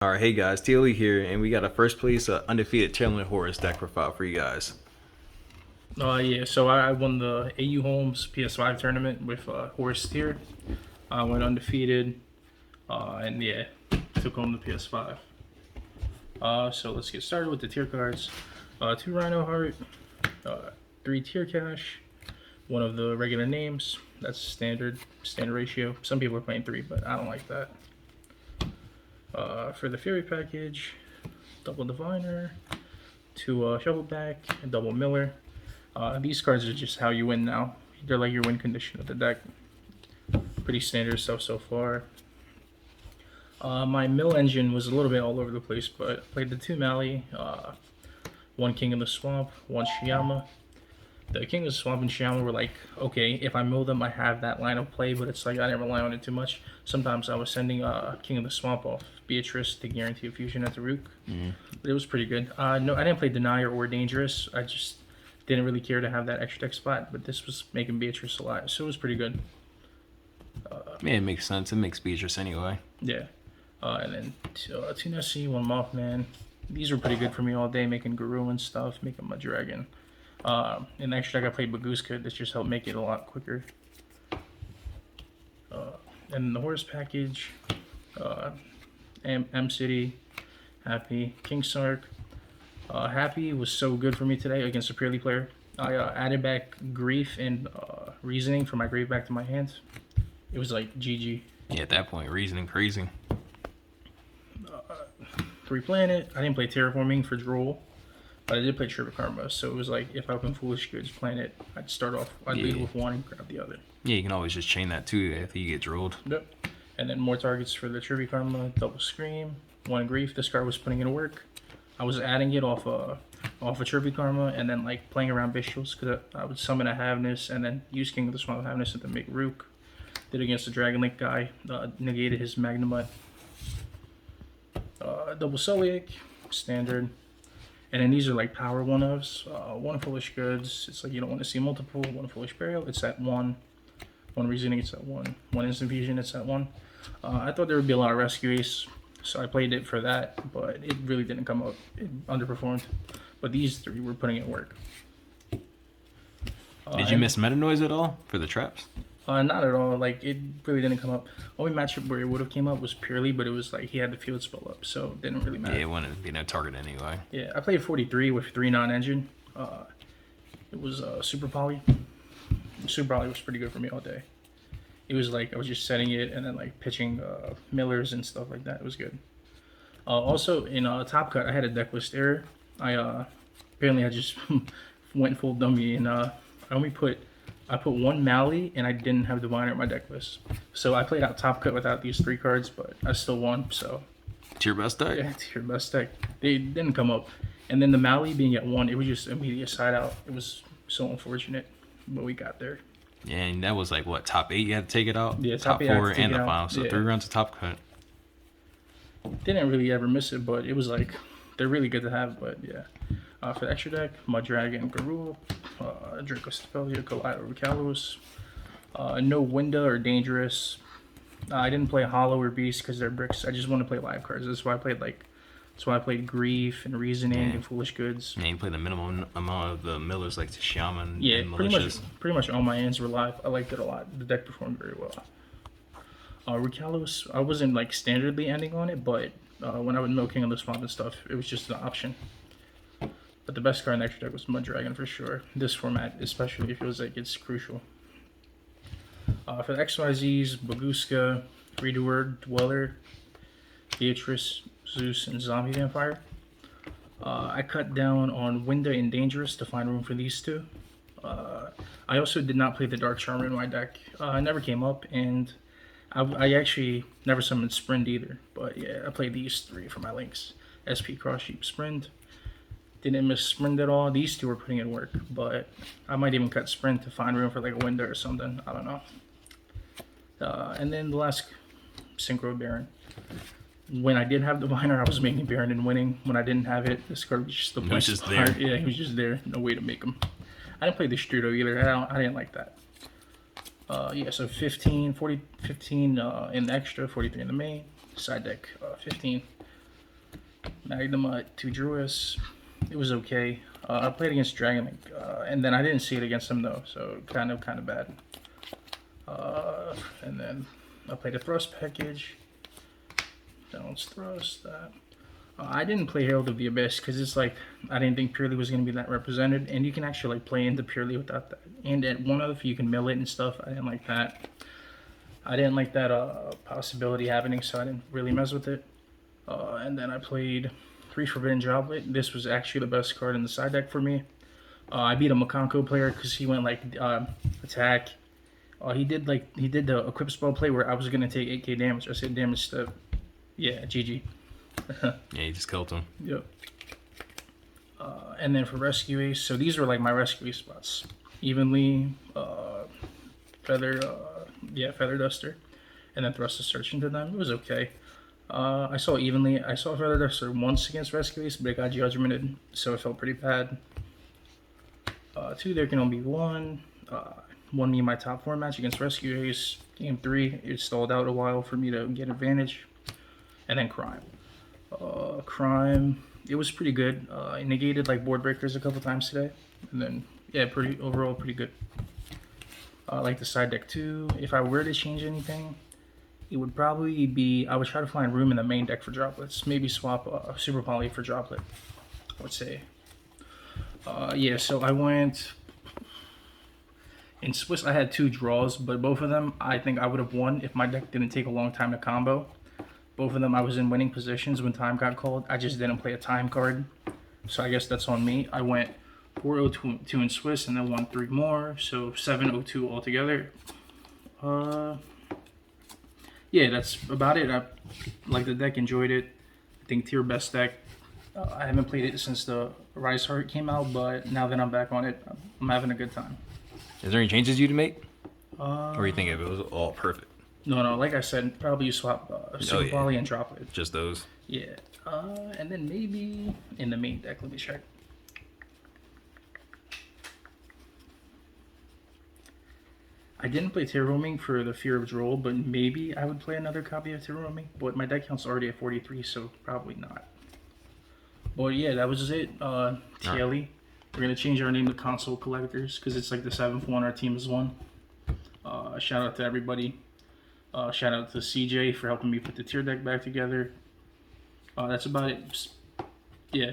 Alright, hey guys, TLE here, and we got a first place undefeated Tearlaments Horus deck profile for you guys. Yeah, so I won the AU Holmes PS5 Tournament with Horus Tier. I went undefeated, and yeah, took home the PS5. So let's get started with the tier cards. 2 Rhino Heart, 3 Tier Cash, one of the regular names. That's standard ratio. Some people are playing 3, but I don't like that. For the Fury package, double Diviner, 2 Shovelback, and double Miller. These cards are just how you win now. They're like your win condition of the deck. Pretty standard stuff so far. My mill engine was a little bit all over the place, but I played the 2 Mali, 1 King of the Swamp, 1 Shiyama. The King of the Swamp and Shiyama were like, okay, if I mill them, I have that line of play, but it's like I didn't rely on it too much. Sometimes I was sending King of the Swamp off Beatrice to guarantee a fusion at the Rook. But it was pretty good. No, I didn't play Denier or Dangerous. I just didn't really care to have that extra deck spot, but this was making Beatrice alive, so it was pretty good. Yeah, it makes sense. It makes Beatrice anyway. Yeah. And then 2 Nessie, 1 Mothman. These were pretty good for me all day, making Guru and stuff, making my Dragon. In the extra deck I played Baguska. This just helped make it a lot quicker. And the Horus package, M City, Happy, King Sark. Happy was so good for me today against a purely player. I added back Grief and Reasoning for my Grief back to my hand. It was like GG. Yeah, at that point, Reasoning crazy. 3 Planet. I didn't play Terraforming for Droll, but I did play Tribute Karma. So it was like if I opened Foolish Goods Planet, I'd start off, I'd lead with 1 and grab the other. Yeah, you can always just chain that too if you get drolled. Yep. And then more targets for the Tribute Karma, double Scream, 1 Grief. This card was putting it to work. I was adding it off a Tribute Karma and then like playing around Bishals because I would summon a Havness and then use King of the Swamp Havness and then make Rook. Did against the Dragon Link guy, negated his Magnamut. Double Celiac, standard. And then these are like power 1-ofs. 1 Foolish Goods, it's like you don't want to see multiple. 1 Foolish Burial, it's at 1. 1 Reasoning, it's at 1. 1 Instant Fusion, it's at 1. I thought there would be a lot of Rescue Ace, so I played it for that, but it really didn't come up. It underperformed. But these 3 were putting it work. Did you miss Meta Noise at all for the traps? Not at all. Like, it really didn't come up. Only matchup where it would have came up was Purely, but it was like he had the field spell up, so it didn't really matter. Yeah, it wouldn't be no target anyway. Yeah, I played 43 with 3 non-engine. It was Super Poly. Super Poly was pretty good for me all day. It was like I was just setting it and then like pitching Millers and stuff like that. It was good. Also in Top Cut, I had a deck list error. Apparently I just went full dummy and I put 1 Mali and I didn't have Diviner in my deck list. So I played out Top Cut without these 3 cards, but I still won. So It's your best deck? yeah, it's your best deck. They didn't come up. And then the Mali being at 1, it was just immediate side out. It was so unfortunate, but we got there. Yeah, and that was like what, top 8 you had to take it out? Yeah, top 8 I had 4 to take and it the out. final. So Yeah. 3 rounds of Top Cut. Didn't really ever miss it, but it was like they're really good to have. But yeah, for the extra deck, Mud Dragon, Garul, Draco Stapelia, Collider, Kalos. No Winda or Dangerous. I didn't play Hollow or Beast because they're bricks. I just want to play live cards. That's why I played Grief and Reasoning and Foolish Goods. Yeah, you play the minimum amount of the Millers like the Shaman Yeah, and Malicious. pretty much all my hands were live. I liked it a lot. The deck performed very well. Rukalos, I wasn't like standardly ending on it, but when I would mill King of the Swamp and stuff, it was just an option. But the best card in the extra deck was Mud Dragon for sure. This format, especially, it feels like it's crucial. For the XYZs, Baguska, Redoer, Dweller, Beatrice, Zeus, and Zombie Vampire. I cut down on Winda and Dangerous to find room for these 2. I also did not play the Dark Charmer in my deck. It never came up, and I actually never summoned Sprint either. But yeah, I played these 3 for my links. SP Cross Sheep Sprint. Didn't miss Sprint at all. These 2 were putting in work, but I might even cut Sprint to find room for like a Winda or something. I don't know. And then the last Synchro Baron. When I did have the Diviner, I was making Baron and winning. When I didn't have it, this card was just the It was just there. Yeah, he was just there. No way to make him. I didn't play the Strudo either. I didn't like that. Yeah, so 15 in the extra, 43 in the main. Side deck, 15. Magnum 2 Druids. It was okay. I played against Dragon Link, and then I didn't see it against him though, so kind of bad. And then I played a Thrust package. Don't thrust that. I didn't play Herald of the Abyss because it's like I didn't think Purely was going to be that represented, and you can actually like play into Purely without that. And at one of you can mill it and stuff. I didn't like that. I didn't like that possibility happening, so I didn't really mess with it. And then I played 3 Forbidden Droplet. This was actually the best card in the side deck for me. I beat a Makanko player because he went like attack. He did the equip spell play where I was gonna take 8k damage. I said damage step. Yeah, GG. Yeah, you just killed him. Yep. And then for Rescue Ace, so these were like my Rescue Ace spots. Evenly, Feather Duster, and then Thrust of Search into them. It was okay. I saw Feather Duster once against Rescue Ace, but it got judgmented, so it felt pretty bad. 2, there can only be 1. Won me my top 4 match against Rescue Ace. Game 3, it stalled out a while for me to get advantage. And then Crime. Crime, it was pretty good. It negated like board breakers a couple times today. And then, yeah, overall pretty good. I like the side deck too. If I were to change anything, it would probably be, I would try to find room in the main deck for droplets. Maybe swap Super Poly for droplet, I would say. Yeah, so I went, in Swiss I had 2 draws, but both of them I think I would have won if my deck didn't take a long time to combo. Both of them I was in winning positions when time got called. I just didn't play a time card, so I guess that's on me. I went 4-0-2 in Swiss and then won 3 more, so 7-0-2 altogether. Yeah, that's about it. I like the deck, enjoyed it. I think tier best deck. I haven't played it since the Rise Heart came out, but now that I'm back on it, I'm having a good time. Is there any changes you'd make? Or you think if it was all perfect? No, like I said, probably you swap Super Poly and Droplet. Just those? Yeah. And then maybe in the main deck, let me check. I didn't play Terror Roaming for the fear of Droll, but maybe I would play another copy of Terror Roaming. But my deck count's already at 43, so probably not. But yeah, that was it. TLE. We're going to change our name to Console Collectors because it's like the 7th one our team has won. Shout out to everybody. Shout out to CJ for helping me put the tier deck back together. That's about it. Yeah.